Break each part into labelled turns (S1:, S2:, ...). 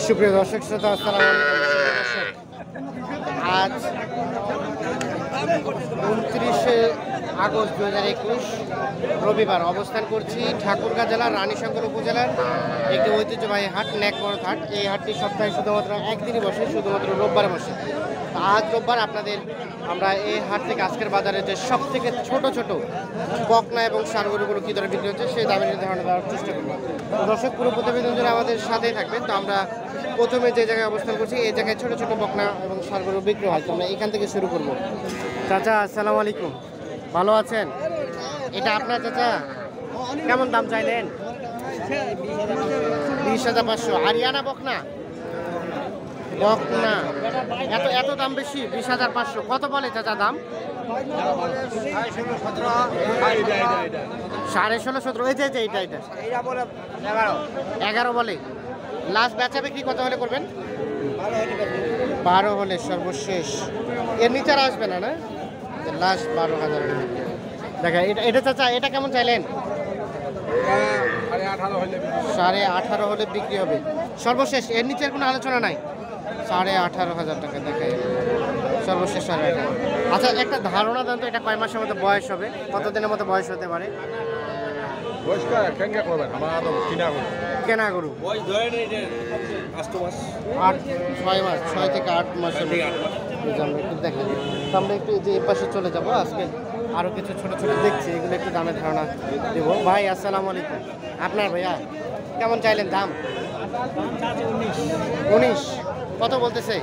S1: সুপ্রিয় দর্শক শ্রোতা, আসসালামু আলাইকুম। আজ 29শে আগস্ট 2021 রবিবার অবস্থান করছি ঠাকুরগাঁ জেলার রানীশঙ্কর উপজেলার একটি ঐতিহ্যবাহী হাট, নেকমরদ হাট। এই হাটটি সপ্তাহে শুধুমাত্র একদিনই বসে, শুধুমাত্র রোববারে বসে। আজ রোববার আপনাদের আমরা এই হাট থেকে আজকের বাজারে যে সব থেকে ছোট ছোট বকনা এবং ষাঁড় গরুগুলো কী দরে বিক্রি হচ্ছে সেই দামের ধারণা দেওয়ার চেষ্টা করব। দর্শক, পুরো প্রতিবেদন জুড়ে আমাদের সাথেই থাকবেন। তো আমরা প্রথমে যে জায়গায় অবস্থান করছি এই জায়গায় ছোট ছোট বকনা এবং ষাঁড় গরু বিক্রি হয়। তো আমরা এখান থেকে শুরু করব। চাচা, আসসালামু আলাইকুম, ভালো আছেন? এটা আপনার চাচা, কেমন দাম চাইলেন? 20,500। আরিয়ানা বকনা বকনা এত এত দাম বেশি? 20,500। কত বলে চাচা দাম? 16.5, 17। এই যে এইটা 11 বলে। লাস্ট বেচা বিক্রি কত হলে করবেন? 12 হলে সর্বশেষ। এর নিচে আর আসবে না? না, লাস্ট 12,000। দেখা এটা চাচা, এটা কেমন চাইলেন? 18.5 হলে বিক্রি হবে সর্বশেষ। এর নিচে কোনো আলোচনা নাই। 18,500 টাকা দেখায় সর্বশেষ 18,500। আচ্ছা, একটা ধারণা দেন তো, এটা কয় মাসের মধ্যে বয়স হবে? কতদিনের মতো বয়স হতে পারে? কেনা গরু 6 মাস, 6 থেকে 8 মাসের আমরা একটু দেখেন। তো আমরা একটু যে এর পাশে চলে যাব। আজকে আরও কিছু ছোট ছোট দেখছি, এগুলো একটু দামের ধারণা দেবো। ভাই, আসসালামু আলাইকুম। আপনার ভাইয়া কেমন চাইলেন দাম? 19। কত বলতেছে?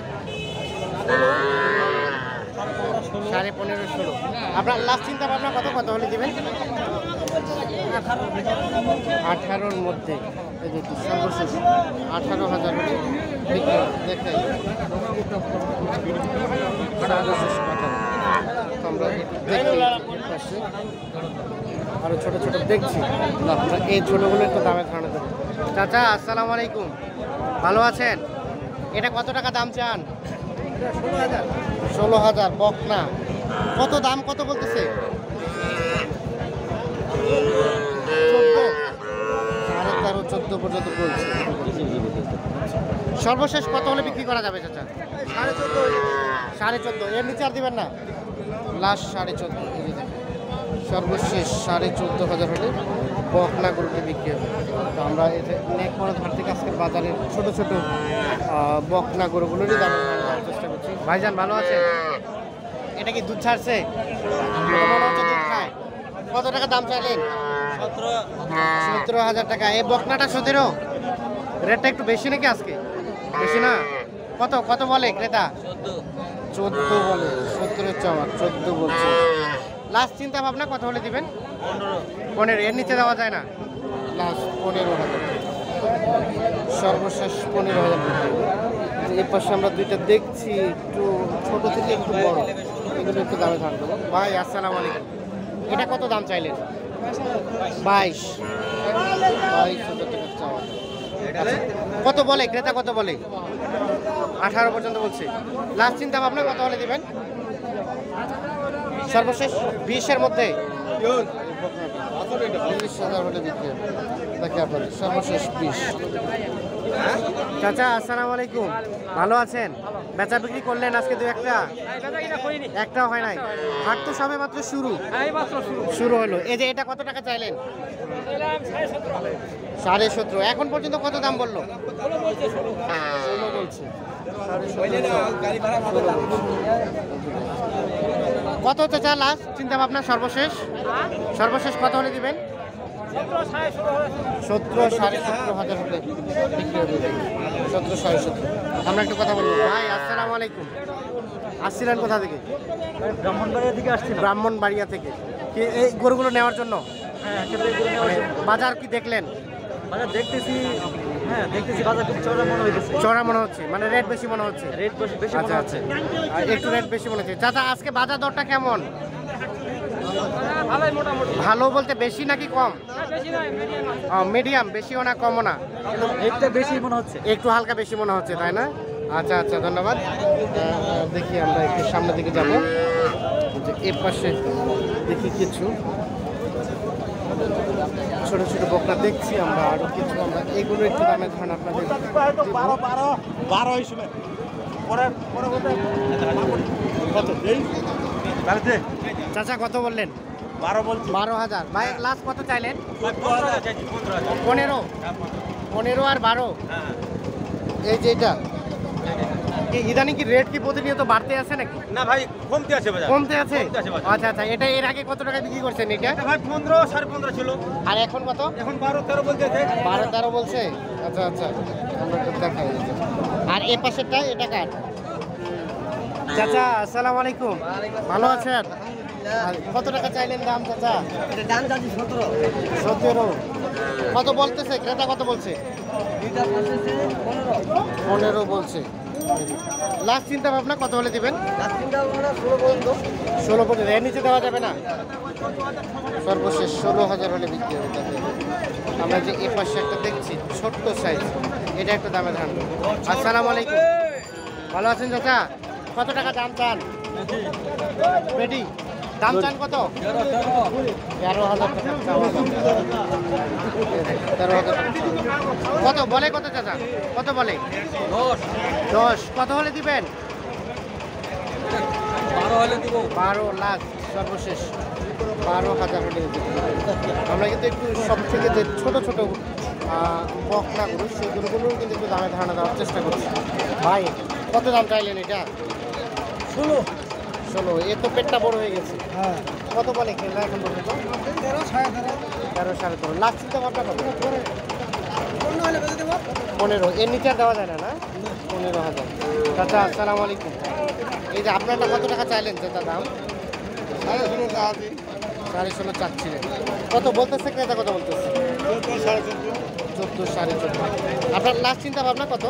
S1: 15.5, 16। আপনার লাস্ট চিন্তা ভাবনা কত হলে দেবেন? 18-র মধ্যে। এই যে সর্বশেষ 18,000 হলে বিক্রি দেখাই সর্বশেষ কথা। আমরা পাশে আরো ছোট ছোট দেখছি, আপনারা এই ছোটগুলো একটু দামের ধারণা দেবো। চাচা, আসসালামু আলাইকুম, ভালো আছেন? এটা কত টাকা দাম চান? 16,000 বকনা। কত দাম কত বলতেছে? 13.5, 14 পর্যন্ত বলছে। সর্বশেষ কত হলে বিক্রি করা যাবে চাচা? 14.5। এর নিচে আর দিবেন না? লাস্ট 14.5। সর্বশেষ 14,500 হলে বকনা গরুটি বিক্রি হবে। তো আমরা এই যে নেকমরদ হাট থেকে আজকের বাজারের ছোট ছোট বকনা গরুগুলোরই দাম দেওয়ার চেষ্টা করছি। ভাইজান, ভালো আছে? এটা কি দুধ ছাড়ছে? দুধ খায়। কত টাকা দাম চাইলেন? 17,000 টাকা। এই বকনাটা 17। রেটটা একটু বেশি নাকি আজকে? বেশি না? কত বলে ক্রেতা? 14 বলে। 17 চাওয়া, 14 বলছে। লাস্ট চিন্তা ভাবনা কত হলে দিবেন? 15। এর নিচে দেওয়া যায় না? লাস্ট 15,000। সর্বশেষ 15,000। এর পাশে আমরা দুইটা দেখছি, একটু ছোট থেকে একটু বড়, এগুলো একটু দামে ধার দেবো। ভাই, আসসালামু আলাইকুম। এটা কত দাম চাইলেন? 22,000 টাকা চাওয়া। কত বলে ক্রেতা? কত বলে? 18 পর্যন্ত বলছে। লাস্ট চিন্তা ভাবনা কত হলে দিবেন? সর্বশেষ 20-এর মধ্যে। 20,000 হলে বিক্রি হবে। দেখি আপনাদের সর্বশেষ 20। চাচা, আসসালামু আলাইকুম, ভালো আছেন? বেচা বিক্রি করলেন আজকে? দু একটা? একটাও হয় নাই? হাট তো সবে মাত্র শুরু হলো। এই যে এটা কত টাকা চাইলেন? 17.5। এখন পর্যন্ত কত দাম বললো? 16 বলছে। কত চাচা লাস্ট চিন্তা ভাবনা? সর্বশেষ কত হলে দিবেন? 17, 17,500 হলে বিক্রি হবে। 17, 17,500। আমরা একটু কথা বলবো। ভাই, আসসালামু আলাইকুম। আসছিলেন কোথা থেকে?
S2: ব্রাহ্মণবাড়িয়া থেকে আসছি।
S1: ব্রাহ্মণবাড়িয়া থেকে। কি এই গরুগুলো নেওয়ার জন্য?
S2: হ্যাঁ,
S1: বাজার কি দেখলেন?
S2: বাজার দেখতেছি। হ্যাঁ, দেখতেছি বাজার খুব চড়া মনে হচ্ছে।
S1: চড়া মনে হচ্ছে মানে রেট বেশি মনে হচ্ছে?
S2: রেট বেশি মনে হচ্ছে।
S1: আর একটু রেট বেশি মনে হচ্ছে। চাচা, আজকে বাজার দরটা কেমন? ভালো বলতে বেশি নাকি কম? মিডিয়াম, বেশিও না কমও না,
S2: রেটটা বেশি মনে হচ্ছে।
S1: একটু হালকা বেশি মনে হচ্ছে, তাই না? আচ্ছা, ধন্যবাদ। দেখি আমরা একটু সামনের দিকে যাবো। এর পাশে দেখি কিছু ছোট ছোট বকনা দেখছি আমরা, আরো কিছু আমরা এগুলো একটু দামের ধারণা আপনাদের দিব। চাচা কত বললেন? 12,000। ভাই লাস্ট কত চাইলেন? 15। 15 আর 12। এই যে এটা ইদানিং কি রেট কি প্রতিনিয়ত বাড়তে আছে নাকি?
S3: না ভাই, কমতে আছে বাজার।
S1: কমতে আছে?
S3: কমতে আছে বাজার।
S1: আচ্ছা আচ্ছা, এটা এর আগে কত টাকা বিক্রি করছেন এটা?
S3: এটা ভাই 15, 15.5 ছিল।
S1: আর এখন কত?
S3: এখন 12-13 বলতেছে।
S1: 12-13 বলছে। আচ্ছা আচ্ছা, আমরা একটু দেখাই। আর এই পাশেরটা এটা কার? চাচা আসসালামু আলাইকুম, ভালো আছেন? আর কত টাকা চাইলেন দাম চাচা?
S2: দাম যাচ্ছে 17।
S1: 17। কত বলতেছে ক্রেতা, কত বলছে? 15 বলছে। লাস্ট চিন্তা ভাবনা কত হলে দিবেন? 16 পর্যন্ত। এর নিচে দেওয়া যাবে না? সর্বশেষ 16,000 হলে বিক্রি হবে। আমরা যে এ পাশে একটা দেখছি ছোট্ট সাইজ, এটা একটা দামে ধান। আসসালামু আলাইকুম, ভালো আছেন চাচা? কত টাকা দাম চান? বেটি দাম চান কত? 13,000 টাকা চাওয়া দাম। 13,000 টাকা। কত বলে, কত চাচা কত বলে? 10। কত হলে দিবেন?
S2: 12 হলে দিব।
S1: 12 লাখ সর্বশেষ 12,000 হলে দিবেন। আমরা কিন্তু একটু সব থেকে যে ছোট ছোট বকনাগুলো সেগুলোগুলোও কিন্তু একটু দামে ধারণা দেওয়ার চেষ্টা করছি। ভাই কত দাম চাইলেন এটা? 16। এর তো পেটটা বড় হয়ে গেছে।
S2: হ্যাঁ,
S1: কত বলে খেলা এখন পর্যন্ত?
S2: 13 13.5।
S1: 13 13.5। লাস্ট চিন্তা ভাবনা কত? 15। এর নিচে আর দেওয়া যায় না, না? 15,000। চাচা আসসালামু আলাইকুম, এই যে আপনারটা কত টাকা চাইলেন চাচা দাম? 16.5 চাচ্ছিলেন। কত বলতেছে ক্রেতা, কত বলতেছে? 14 14.5। আপনার লাস্ট চিন্তা ভাবনা কত?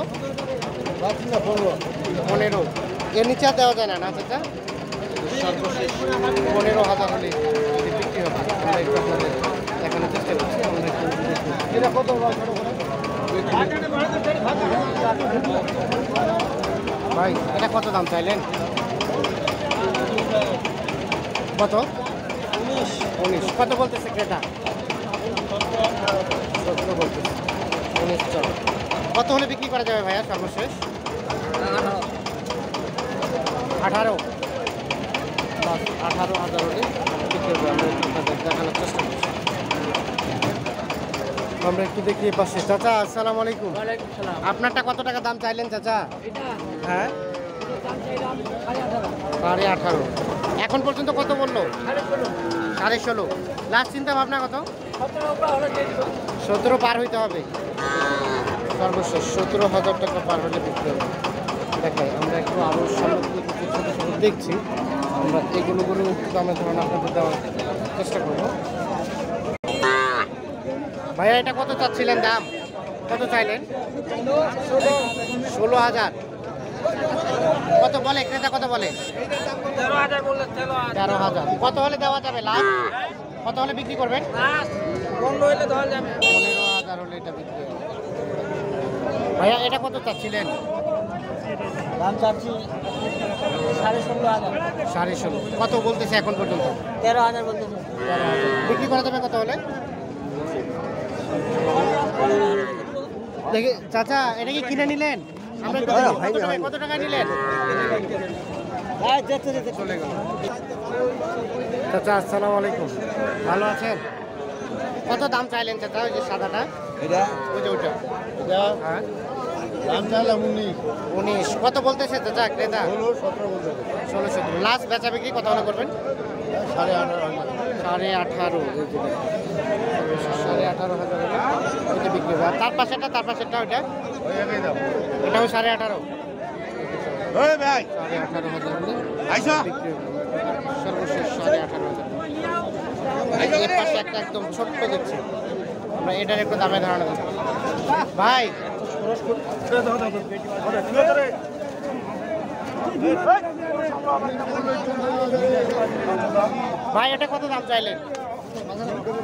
S1: 15। এর নিচে আর দেওয়া যায় না, না চাচা? সর্বশেষ 15,000 হলে যদি বিক্রি হবে। আমরা একটু আপনাদের দেখানোর চেষ্টা করছি। আমরা একটু দেখি। এটা কত? ভাই এটা কত দাম চাইলেন? কত? 19। কত বলতেছে ক্রেতা? 17 বলতেছে। 19 চল। কত হলে বিক্রি করা যাবে ভাইয়া সর্বশেষ? 18। 18,000 হলে বিক্রি হবে। আমরা একটু আপনাদের দেখানোর চেষ্টা করছি। আমরা একটু দেখি পাশে। চাচা আসসালামু আলাইকুম, আপনারটা কত টাকা দাম চাইলেন চাচা? হ্যাঁ 18.5। এখন পর্যন্ত কত বললো? 16.5। লাস্ট চিন্তা ভাবনা কত? 17 পার হইতে হবে। সর্বশেষ 17,000 টাকা পার হলে বিক্রি হবে। দেখাই আমরা একটু আরও সামনে কিছু ছোটো ছোটো দেখছি। আমরা এগুলো দামের ধারণা আপনাদের দেওয়ার চেষ্টা করবো। ভাইয়া এটা কত চাচ্ছিলেন দাম? কত চাইলেন? 16,000। কত বলে ক্রেতা, কত বলে? 13,000। কত হলে দেওয়া যাবে লাস্ট? কত হলে বিক্রি করবেন? 15,000 হলে এটা বিক্রি হবে। ভাইয়া এটা কত চাচ্ছিলেন?
S2: দাম চাচ্ছি 16,500।
S1: 16.5। কত বলতেছে এখন পর্যন্ত?
S2: 13,000 বলতেছে।
S1: 13,000। বিক্রি করা যাবে কত হলে? দেখি চাচা এটা কি কিনে নিলেন? আমরা একটু দেখি, কত টাকা নিলেন? চলে গেল। চাচা আসসালামু আলাইকুম, ভালো আছেন? কত দাম চাইলেন চাচা ওই যে সাদাটা?
S3: এটা
S1: ওই যে ওইটা। হ্যাঁ
S3: দাম চাইলাম 19।
S1: 19। কত বলতেছে চাচা ক্রেতা?
S3: 17 বলতেছে।
S1: 16 17। লাস্ট বেচা বিক্রি কত হলে করবেন?
S3: 18,500।
S1: 18.5। 18,500 হলে ওইটা বিক্রি হবে। আর তার পাশেরটা ওইটা?
S3: ওই একই দাম।
S1: এটাও 18.5।
S3: ওই ভাই
S1: 18,500 হলে
S3: আইসা
S1: বিক্রি হবে। সর্বশেষ 18,500। এর পাশে একটা একদম ছোট্ট দেখছি আমরা, এটার একটু দামে ধারণা দেবো। ভাই ভাই এটা কত দাম চাইলেন?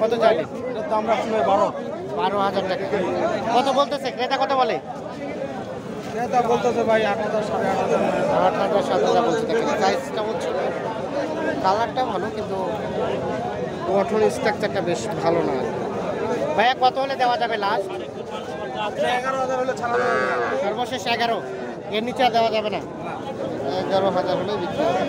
S1: কত চাইলেন?
S3: দাম রাখছি 12।
S1: 12,000 টাকা। কত বলতেছে ক্রেতা, কত বলে?
S3: ক্রেতা বলতেছে ভাই 8,000 8,500।
S1: 8,000 7,000 বলছে। দেখেন সাইজটা হচ্ছে, কালারটা ভালো কিন্তু গঠন স্ট্রাকচারটা বেশ ভালো না। ভাইয়া কত হলে দেওয়া যাবে লাস্ট?
S3: 11,000 হলে ছাড়া যাবে।
S1: সর্বশেষ 11, এর নিচে আর দেওয়া যাবে না। 11,000 হলে বিক্রি হবে।